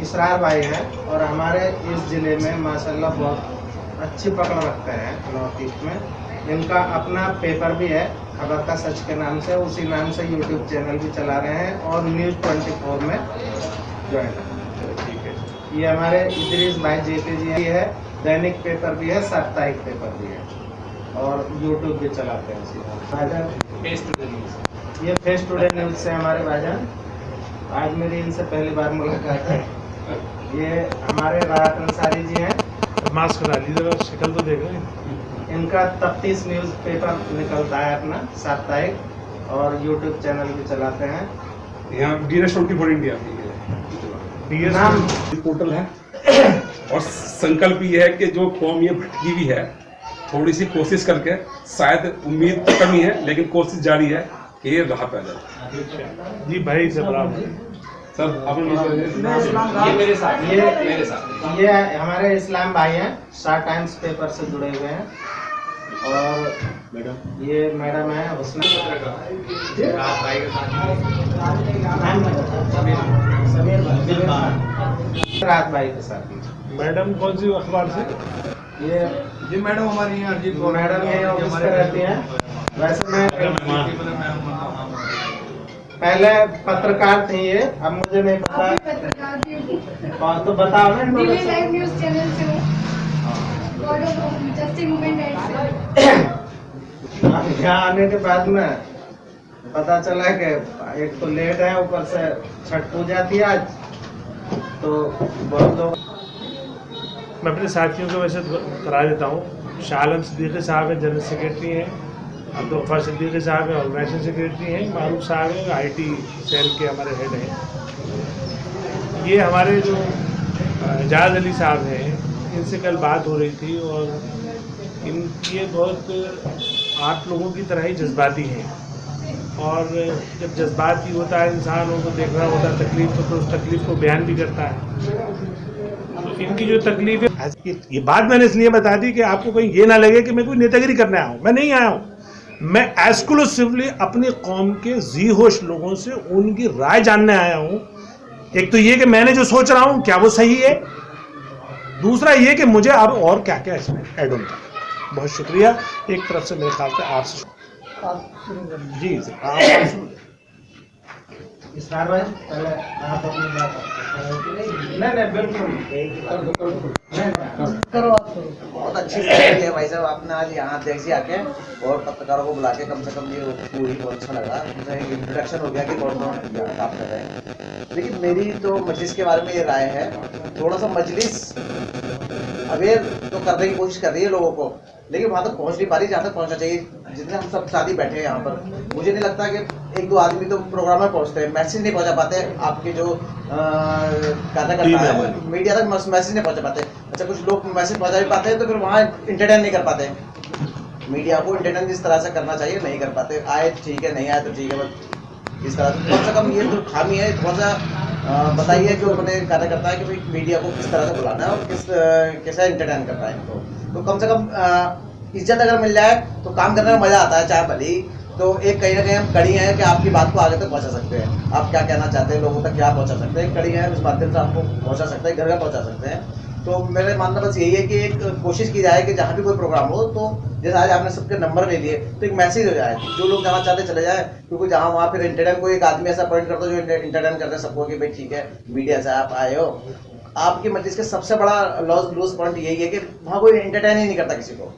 इसरार भाई हैं और हमारे इस ज़िले में माशाल्लाह बहुत अच्छी पकड़ रखते हैं नॉर्थ ईस्ट में। इनका अपना पेपर भी है खबर का सच के नाम से, उसी नाम से यूट्यूब चैनल भी चला रहे हैं और न्यूज़ 24 में ज्वाइन है। ठीक है, ये हमारे इदरीस भाई जेके जी है, दैनिक पेपर भी है, साप्ताहिक पेपर भी है और यूट्यूब भी चलाते हैं इसी भाईजान फेस टुडे न्यूज़। ये फेस टुडे न्यूज़ से हमारे भाईजान, आज मेरी इनसे पहली बार मुलाकात है। ये हमारे राहत अंसारी जी हैं। मास्क हटा ली जरा, शक्ल तो देख रहे हैं। इनका तफ्तीश न्यूज़ पेपर निकलता है अपना साप्ताहिक और यूट्यूब चैनल भी चलाते हैं। यहाँ डीएनएस 24 इंडिया नाम पोर्टल है और संकल्प ये है कि जो कौम ये भटकी हुई है, थोड़ी सी कोशिश करके, शायद उम्मीद तो कमी है लेकिन कोशिश जारी है कि ये राह पे जाए। जी भाई से बराबर सर ये मेरे साथ ये हमारे इस्लाम भाई हैं, स्टार टाइम्स पेपर से जुड़े हुए हैं और मैडम ये मैडम है उसने राहत भाई के साथ। मैडम कौन सी अखबार से? ये जी मैडम हमारी यहाँ जी मैडम ये ऑफिस पे रहती हैं। वैसे मैं पहले पत्रकार थी ये, अब मुझे नहीं पता कौन, तो बताओ ना। न्यूज़ चैनल से यहाँ आने के बाद में पता चला कि एक तो लेट है, ऊपर से छठ पूजा थी आज, तो बहुत लोग। मैं अपने साथियों को वैसे करा देता हूँ। शाह आलम सिद्दीकी साहब हैं, जनरल सेक्रेटरी हैं। अब्दुल गफ्फार सिद्दीकी साहब हैं, ऑर्गेनाइजेशन सेक्रेटरी हैं। मारूफ साहब हैं, आईटी सेल के हमारे हेड हैं। ये हमारे जो एजाज अली साहब हैं, इनसे कल बात हो रही थी और ये बहुत आप लोगों की तरह ही जज्बाती हैं और जब जज्बाती होता है इंसान, उनको देख रहा होता है तकलीफ तो उस तकलीफ़ को बयान भी करता है। तो इनकी जो तकलीफ है, ये बात मैंने इसलिए बता दी कि आपको कहीं ये ना लगे कि मैं कोई नेतागिरी करने आया हूँ। मैं नहीं आया हूँ, मैं एक्सक्लूसिवली अपनी कौम के जी होश लोगों से उनकी राय जानने आया हूँ। एक तो ये कि मैंने जो सोच रहा हूँ क्या वो सही है, दूसरा ये कि मुझे अब और क्या क्या इसमें ऐड होता है। बहुत शुक्रिया एक तरफ से, मेरे ख्याल से आपसे जी आप इसरार भाई पहले आप अपनी बात नहीं बिल्कुल करो आप करो। बहुत अच्छी बात है भाई साहब, आपने आज यहाँ अध्यक्ष जी आके और पत्रकारों को बुला के कम से कम ये पूरी बहुत अच्छा लगा। मुझे एक इंट्रोडक्शन हो गया कि कौन कौन काम कर रहे हैं। लेकिन मेरी तो मजलिस के बारे में ये राय है, थोड़ा सा मजलिस अवेयर तो करने की कोशिश कर रही है लोगों को, लेकिन वहाँ तक पहुँच नहीं पा रही जहाँ तक पहुँचना चाहिए। जितने हम सब शादी बैठे हैं यहाँ पर, मुझे नहीं लगता कि एक दो आदमी तो प्रोग्राम में पहुँचते हैं, मैसेज नहीं पहुँचा पाते। आपके जो कार्यकर्ता है मीडिया तक मैसेज नहीं पहुँचा पाते। अच्छा, कुछ लोग मैसेज पहुँचा भी पाते हैं तो फिर वहाँ इंटरटेन नहीं कर पाते। मीडिया को इंटरटेन इस तरह से करना चाहिए, नहीं कर पाते। आए ठीक है, नहीं आए तो ठीक है, बस इस तरह से कम से कम ये तो खामी है। थोड़ा सा बताइए जो अपने कार्यकर्ता है कि भाई मीडिया को किस तरह से बुलाना है और कैसे इंटरटेन करना है इनको। तो कम से कम इज्जत अगर मिल जाए तो काम करने में मजा आता है, चाहे भले ही तो एक कहीं ना कहीं हम कड़ी हैं कि आपकी बात को आगे तक पहुंचा सकते हैं। आप क्या कहना चाहते हैं, लोगों तक क्या पहुंचा सकते हैं, कड़ी है, उस माध्यम से आपको पहुंचा सकते हैं, घर घर पहुंचा सकते हैं। तो मेरे मानना बस यही है कि एक कोशिश की जाए कि जहाँ भी कोई प्रोग्राम हो तो जैसे आज आपने सबके नंबर ले लिए तो एक मैसेज हो जाए, जो लोग जाना चाहते चले जाए। क्योंकि जहाँ वहाँ फिर इंटरटेन कोई एक आदमी ऐसा पॉइंट करता है जो इंटरटेन करते हैं सबको कि भाई ठीक है मीडिया से आप आए हो। आपकी मजलिस के सबसे बड़ा लूज पॉइंट यही है कि वहाँ कोई इंटरटेन ही नहीं करता किसी को।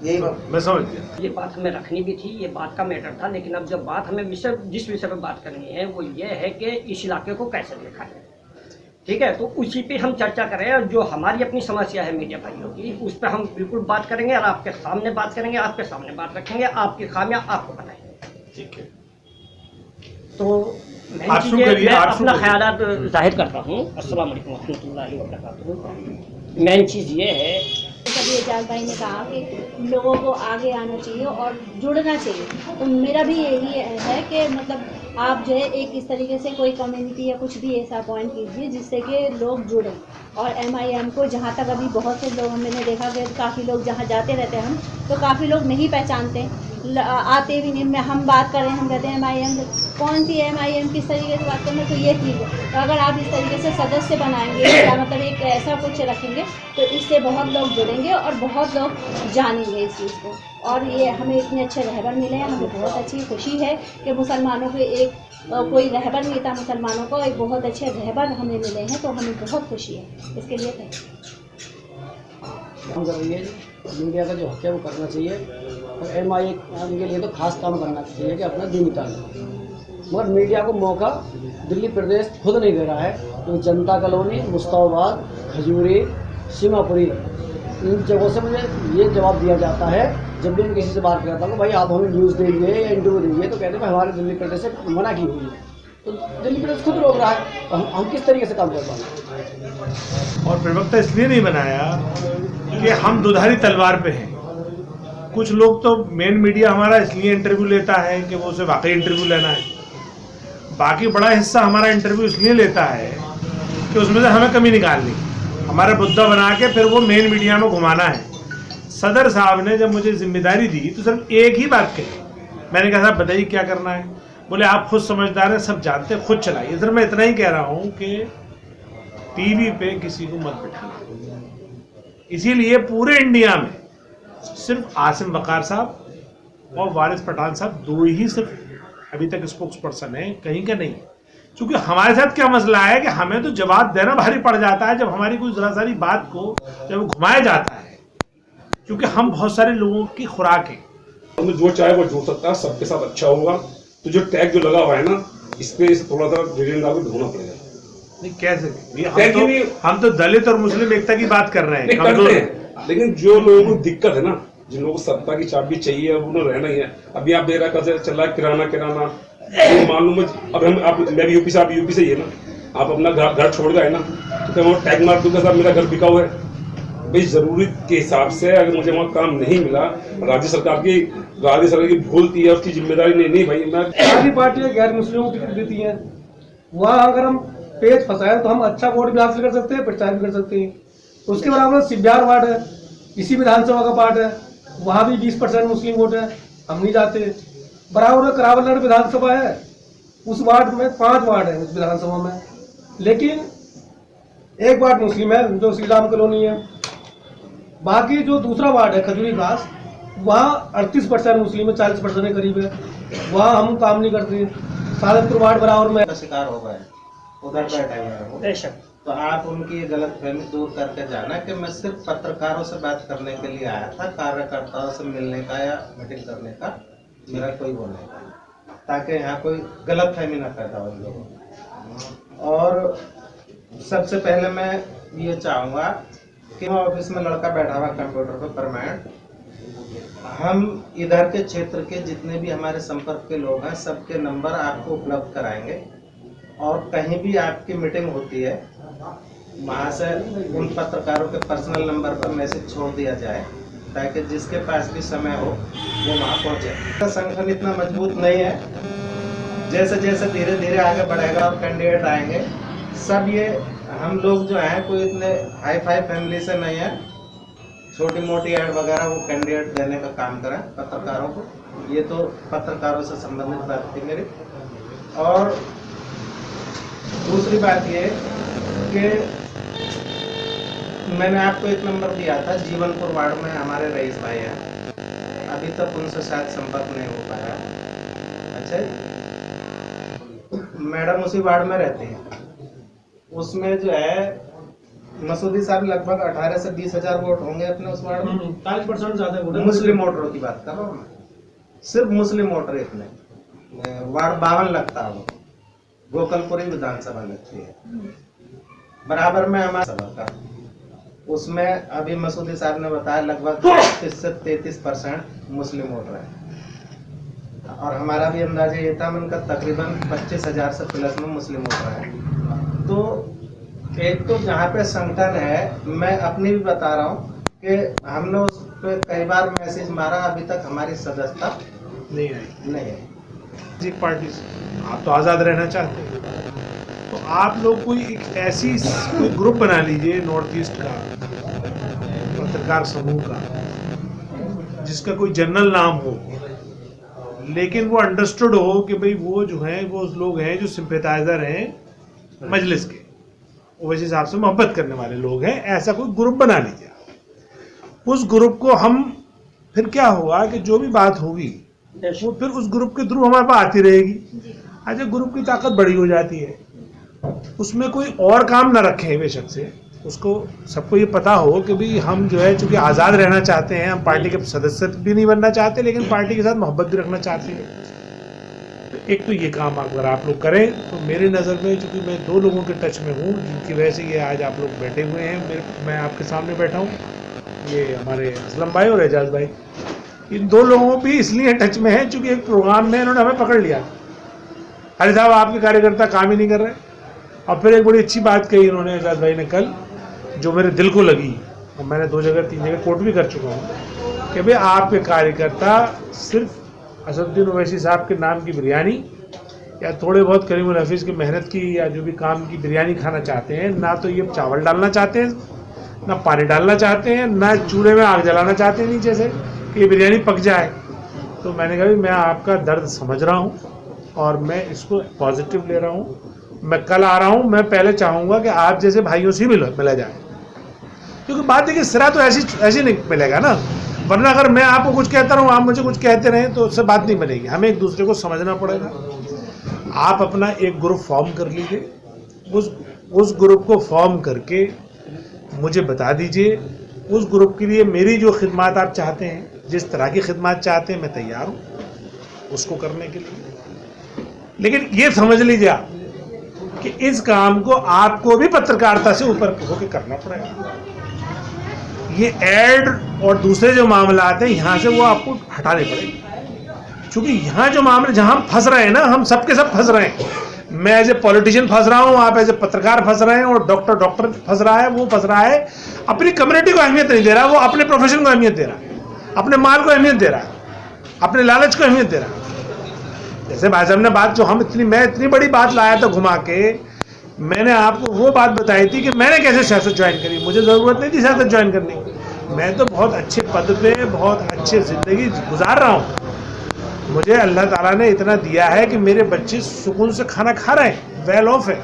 यही मैं समझ गया। ये बात हमें रखनी भी थी, ये बात का मैटर था। लेकिन अब जब बात हमें जिस विषय पर बात करनी है वो ये है कि इस इलाके को कैसे देखा जाए, ठीक है। तो उसी पे हम चर्चा करें और जो हमारी अपनी समस्या है मीडिया भाइयों की, उस पर हम बिल्कुल बात करेंगे और आपके सामने बात करेंगे, आपके सामने बात रखेंगे, आपकी खामियां आपको बताएंगे, ठीक है। तो मैं अपना ख्यालात जाहिर करता हूँ। अस्सलाम वालेकुम रहमतुल्लाहि व बरकातहू। मेन चीज़ ये है, कभी एजाज भाई ने कहा कि लोगों को आगे आना चाहिए और जुड़ना चाहिए, तो मेरा भी यही है कि मतलब आप जो है एक इस तरीके से कोई कम्युनिटी या कुछ भी ऐसा अपॉइंट कीजिए जिससे कि लोग जुड़ें। और MIM को जहाँ तक अभी बहुत से लोग मैंने देखा कि काफ़ी लोग जहाँ जाते रहते हैं हम तो काफ़ी लोग नहीं पहचानते, आते भी नहीं। हम बात कर रहे हैं, हम कहते हैं MIM कौन सी MIM किस तरीके से बात करना, तो ये ठीक है। तो अगर आप इस तरीके से सदस्य बनाएंगे या मतलब एक ऐसा कुछ रखेंगे तो इससे बहुत लोग जुड़ेंगे और बहुत लोग जानेंगे इस चीज़ को। और ये हमें इतने अच्छे रहबर मिले हैं, हमें बहुत अच्छी खुशी है कि मुसलमानों के एक कोई रहबर नहीं था, मुसलमानों को एक बहुत अच्छे रहबर हमें मिले हैं, तो हमें बहुत खुशी है। इसके लिए काम कर रही है, मीडिया का जो हक है वो करना चाहिए, और MIM के लिए तो खास काम करना चाहिए कि अपना दिन निकालना। मगर मीडिया को मौका दिल्ली प्रदेश खुद नहीं दे रहा है, क्योंकि जनता कॉलोनी, मुस्ताबाद, खजूरी, सीमापुरी, इन जगहों से मुझे ये जवाब दिया जाता है जब भी मैं किसी से बात करता हूँ भाई आप हमें न्यूज़ देंगे या इंटरव्यू देंगे, तो कहते हैं भाई हमारे दिल्ली प्रदेश से मना की हुई है। तो दिल्ली प्रदेश खुद रोक रहा है, तो हम किस तरीके से काम कर पाएंगे। और प्रवक्ता इसलिए नहीं बनाया कि हम दुधारी तलवार पे हैं। कुछ लोग तो मेन मीडिया हमारा इसलिए इंटरव्यू लेता है कि वो उसे वाकई इंटरव्यू लेना है, बाकी बड़ा हिस्सा हमारा इंटरव्यू इसलिए लेता है कि उसमें से हमें कमी निकालनी, हमारा मुद्दा बना के फिर वो मेन मीडिया में घुमाना है। सदर साहब ने जब मुझे जिम्मेदारी दी तो सिर्फ एक ही बात कही, मैंने कहा साहब बताइए क्या करना है। बोले आप खुद समझदार हैं, सब जानते हैं, खुद चलाइए। सर मैं इतना ही कह रहा हूँ कि टीवी पे किसी को मत बिठाना। इसीलिए पूरे इंडिया में सिर्फ आसिम वकार साहब और वारिस पठान साहब दो ही सिर्फ अभी तक स्पोक्स पर्सन है, कहीं का नहीं। क्योंकि हमारे साथ क्या मसला है कि हमें तो जवाब देना भारी पड़ जाता है जब हमारी कोई जरा सारी बात को जब घुमाया जाता है, क्योंकि हम बहुत सारे लोगों की खुराक हैं। हमें जो चाहे वो जुड़ सकता है, सबके साथ अच्छा होगा। तो जो टैग जो लगा हुआ है ना, इस पे थोड़ा सा डिटेल डाल के ढूंढना पड़ेगा। नहीं कैसे, हम तो दलित और मुस्लिम एकता की बात कर रहे हैं, करते हैं, लेकिन जो लोगों को दिक्कत है ना, जिन लोगों को सत्ता की चाबी चाहिए उन्हें रहना ही है। अभी आप देख रहा कैसे चल रहा है किराना मालूम है। अब मैं भी यूपी से, आप यूपी से ही है ना, आप अपना घर छोड़ गए ना, तो वो टैग मार दूंगा साहब मेरा घर बिका हुआ है। भाई जरूरत के हिसाब से अगर मुझे वहाँ काम नहीं मिला, राज्य सरकार की भूल थी है, उसकी जिम्मेदारी नहीं भाई। मैं सारी पार्टियां गैर मुस्लिमों की टिकट देती हैं, वहाँ अगर हम पेज फंसाए तो हम अच्छा वोट भी हासिल कर सकते हैं, प्रचार भी कर सकते हैं। उसके बराबर सिब्यार वार्ड है, इसी विधानसभा का पार्ट है, वहाँ भी 20% मुस्लिम वोट है, हम नहीं जाते। बराबर करावलगढ़ विधानसभा है, उस वार्ड में 5 वार्ड है उस विधानसभा में, लेकिन एक वार्ड मुस्लिम है जो श्री राम कॉलोनी है। बाकी जो दूसरा वार्ड है खजूरी घास, वहाँ 38% मुस्लिम है, 40% के करीब है, वहाँ हम काम नहीं करते। सादतपुर वार्ड बराबर में शिकार हो गए, उधर बैठे हुए हैं वो। तो आप उनकी गलतफहमी दूर करके जाना कि मैं सिर्फ पत्रकारों से बात करने के लिए आया था, कार्यकर्ताओं से मिलने का या मीटिंग करने का मेरा कोई वो नहीं था, ताकि यहाँ कोई गलतफहमी ना पैदा हो लोगों में। और सबसे पहले मैं ये चाहूँगा कि ऑफिस में लड़का बैठा हुआ कंप्यूटर पर परमानेंट, हम इधर के क्षेत्र के जितने भी हमारे संपर्क के लोग हैं सबके नंबर आपको उपलब्ध कराएंगे, और कहीं भी आपकी मीटिंग होती है वहाँ से उन पत्रकारों के पर्सनल नंबर पर मैसेज छोड़ दिया जाए, ताकि जिसके पास भी समय हो वो वहाँ पहुँचे। संगठन इतना मजबूत नहीं है, जैसे जैसे धीरे धीरे आगे बढ़ेगा और कैंडिडेट आएंगे सब, ये हम लोग जो हैं कोई इतने हाई फाई फैमिली से नहीं है, छोटी मोटी ऐड वगैरह वो कैंडिडेट देने का काम करें पत्रकारों को। ये तो पत्रकारों से संबंधित बात थी मेरी। और दूसरी बात ये कि मैंने आपको एक नंबर दिया था, जीवनपुर वार्ड में हमारे रईस भाई हैं, अभी तक उनसे शायद संपर्क नहीं हो पाया। अच्छा, मैडम उसी वार्ड में रहती हैं, उसमें जो है मसूदी साहब लगभग 18 से 20 हजार वोट होंगे अपने उस वार्ड में। 40% ज्यादा वोट मुस्लिम वोटरों की बात कर रहा हूँ मैं, सिर्फ मुस्लिम वोटर इतने। वार्ड 52 लगता है, वो गोकलपुरी विधानसभा लगती है, बराबर में हमारा सभा का, उसमें अभी मसूदी साहब ने बताया लगभग 30 से 33% मुस्लिम वोटर है, और हमारा भी अंदाजा ये था उनका तकरीबन 25,000 से प्लस में मुस्लिम वोटर है। तो एक तो जहाँ पे संगठन है, मैं अपनी भी बता रहा हूँ कि हमने उस पर कई बार मैसेज मारा, अभी तक हमारी सदस्यता नहीं आई। नहीं है। एक पार्टी से आप तो आज़ाद रहना चाहते हैं, तो आप लोग कोई एक ऐसी कोई ग्रुप बना लीजिए नॉर्थ ईस्ट का पत्रकार समूह का, जिसका कोई जनरल नाम हो, लेकिन वो अंडरस्टूड हो कि भाई वो जो हैं वो लोग हैं जो सिंपैथाइजर हैं मजलिस के, वो इस हिसाब से मोहब्बत करने वाले लोग हैं, ऐसा कोई ग्रुप बना लीजिए। उस ग्रुप को हम फिर क्या होगा कि जो भी बात होगी वो फिर उस ग्रुप के थ्रू हमारे पास आती रहेगी। अच्छा, ग्रुप की ताकत बड़ी हो जाती है, उसमें कोई और काम ना रखें बेशक से, उसको सबको ये पता हो कि भाई हम जो है चूँकि आज़ाद रहना चाहते हैं, हम पार्टी के सदस्य भी नहीं बनना चाहते लेकिन पार्टी के साथ मोहब्बत भी रखना चाहते हैं। तो एक तो ये काम अगर आप लोग करें तो मेरी नज़र में, चूँकि मैं 2 लोगों के टच में हूँ जिनकी वजह से ये आज आप लोग बैठे हुए हैं, मैं आपके सामने बैठा हूँ, ये हमारे असलम भाई और एजाज भाई, इन 2 लोगों भी इसलिए टच में हैं चूँकि एक प्रोग्राम में इन्होंने हमें पकड़ लिया, अरे साहब आपके कार्यकर्ता काम ही नहीं कर रहे। और फिर एक बड़ी अच्छी बात कही इन्होंने, एजाज भाई ने कल, जो मेरे दिल को लगी और मैंने 2 जगह 3 जगह कोट भी कर चुका हूँ कि भाई आपके कार्यकर्ता सिर्फ असदुद्दीन ओवैसी साहब के नाम की बिरयानी या थोड़े बहुत करीमुल हफीज़ की मेहनत की या जो भी काम की बिरयानी खाना चाहते हैं, ना तो ये चावल डालना चाहते हैं, ना पानी डालना चाहते हैं, ना चूल्हे में आग जलाना चाहते हैं नीचे से कि ये बिरयानी पक जाए। तो मैंने कहा मैं आपका दर्द समझ रहा हूँ और मैं इसको पॉजिटिव ले रहा हूँ, मैं कल आ रहा हूँ, मैं पहले चाहूँगा कि आप जैसे भाइयों से ही मिला जाए, क्योंकि बात देखिए सिरा तो ऐसी नहीं मिलेगा ना, वरना अगर मैं आपको कुछ कहता रहूँ आप मुझे कुछ कहते रहें तो उससे बात नहीं बनेगी, हमें एक दूसरे को समझना पड़ेगा। आप अपना एक ग्रुप फॉर्म कर लीजिए, उस ग्रुप को फॉर्म करके मुझे बता दीजिए, उस ग्रुप के लिए मेरी जो खिदमत आप चाहते हैं, जिस तरह की खिदमत चाहते हैं, मैं तैयार हूँ उसको करने के लिए। लेकिन ये समझ लीजिए आप कि इस काम को आपको भी पत्रकारिता से ऊपर होकर करना पड़ेगा। ये ऐड और दूसरे जो मामलात हैं यहाँ से वो आपको हटाने पड़ेंगे, क्योंकि यहाँ जो मामले जहाँ हम फंस रहे हैं ना, हम सबके सब फंस रहे हैं। मैं एज ए पॉलिटिशियन फंस रहा हूँ, आप एज ए पत्रकार फंस रहे हैं, और डॉक्टर फंस रहा है, वो फंस रहा है, अपनी कम्युनिटी को अहमियत नहीं दे रहा, वो अपने प्रोफेशन को अहमियत दे रहा है, अपने माल को अहमियत दे रहा है, अपने लालच को अहमियत दे रहा है। जैसे भाई साहब ने बात जो मैं इतनी बड़ी बात लाया था घुमा के, मैंने आपको वो बात बताई थी कि मैंने कैसे सियासत ज्वाइन करी, मुझे ज़रूरत नहीं थी सियासत ज्वाइन करने की, मैं तो बहुत अच्छे पद पे बहुत अच्छे ज़िंदगी गुजार रहा हूँ। मुझे अल्लाह ताला ने इतना दिया है कि मेरे बच्चे सुकून से खाना खा रहे हैं, वेल ऑफ है,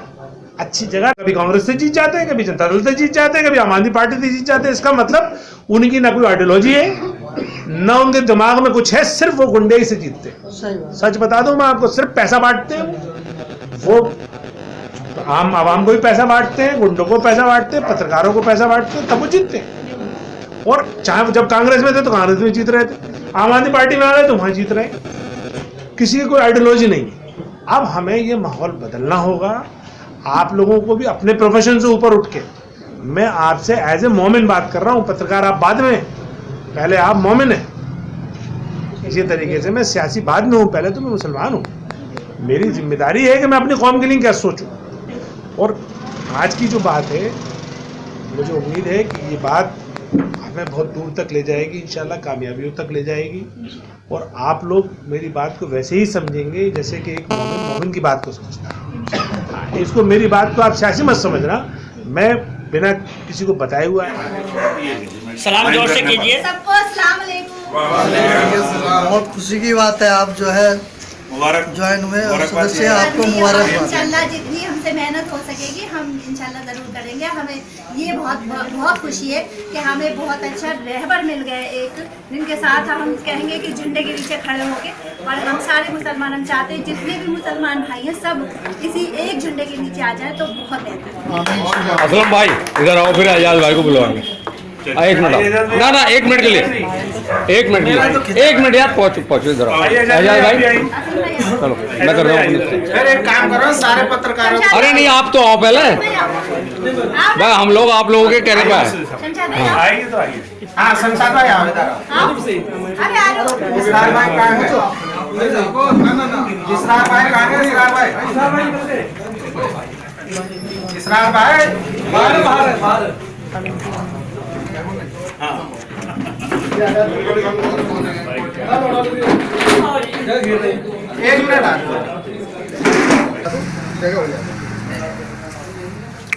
अच्छी जगह, कभी कांग्रेस से जीत जाते हैं, कभी जनता दल से जीत जाते हैं, कभी आम आदमी पार्टी से जीत जाते हैं। इसका मतलब उनकी ना कोई आइडियोलॉजी है, ना उनके दिमाग में कुछ है, सिर्फ वो गुंडे से जीतते हैं। सच बता दूं मैं आपको, सिर्फ पैसा बांटते हैं वो, आम आवाम को भी पैसा बांटते हैं, गुंडों को पैसा बांटते हैं, पत्रकारों को पैसा बांटते हैं, तब वो जीतते हैं। और चाहे जब कांग्रेस में थे तो कांग्रेस में जीत रहे थे, आम आदमी पार्टी में आ रहे तो वहां जीत रहे, किसी की कोई आइडियोलॉजी नहीं है। अब हमें ये माहौल बदलना होगा, आप लोगों को भी अपने प्रोफेशन से ऊपर उठ के, मैं आपसे एज ए मोमिन बात कर रहा हूँ, पत्रकार आप बाद में, पहले आप मोमिन हैं। इसी तरीके से मैं सियासी बाद में हूँ, पहले तो मैं मुसलमान हूँ। मेरी जिम्मेदारी है कि मैं अपनी कौम के लिए क्या सोचूं। और आज की जो बात है, मुझे उम्मीद है कि ये बात हमें बहुत दूर तक ले जाएगी, इंशाल्लाह कामयाबियों तक ले जाएगी, और आप लोग मेरी बात को वैसे ही समझेंगे जैसे कि एक मोमिन की बात को समझता है। इसको, मेरी बात को आप सियासी मत समझना, मैं बिना किसी को बताए हुआ है। सलाम जोर से कीजिए सबको, अस्सलाम वालेकुम। बहुत खुशी की बात है, आप जो है ज्वाइन हुए और सदस्य आपको मुबारकबाद। इंशाल्लाह जितनी हमसे मेहनत हो सकेगी हम इंशाल्लाह ज़रूर करेंगे। हमें ये बहुत खुशी है कि हमें बहुत अच्छा रहबर मिल गया एक, जिनके साथ हम कहेंगे कि झंडे के नीचे खड़े होके, और हम सारे मुसलमान, हम चाहते हैं जितने भी मुसलमान भाई हैं सब इसी एक झंडे के नीचे आ जाए तो बहुत बेहतर। असलम भाई इधर आओ, फिर एजाज भाई को बुलवाएंगे। एक मिनट, ना 1 मिनट के लिए, 1 मिनट के लिए, 1 मिनट यार, पहुँचो इधर आओ एजाज भाई। चलो मैं कर रहा हूँ, एक काम करो सारे पत्रकारों, अरे नहीं आप तो आओ पहले भाई, हम लोग आप लोगों के कहने पे आए। आइए तो आइए। हाँ संसार भाई आओ इधर आओ। इसरार भाई कहाँ है? इसरार भाई कहाँ है? इसरार भाई बाहर एक मिनट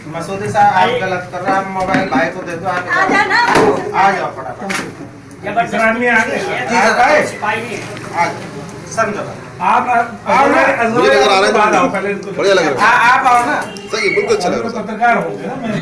मसूदी साहब, आप गलत कर रहे हैं, मोबाइल भाई को दे दो, आ जाओ फटाफट। समझो आप बढ़िया लग रहा है पहले आप आओ ना सही बिल्कुल अच्छा लग रहा है पत्रकार होंगे ना।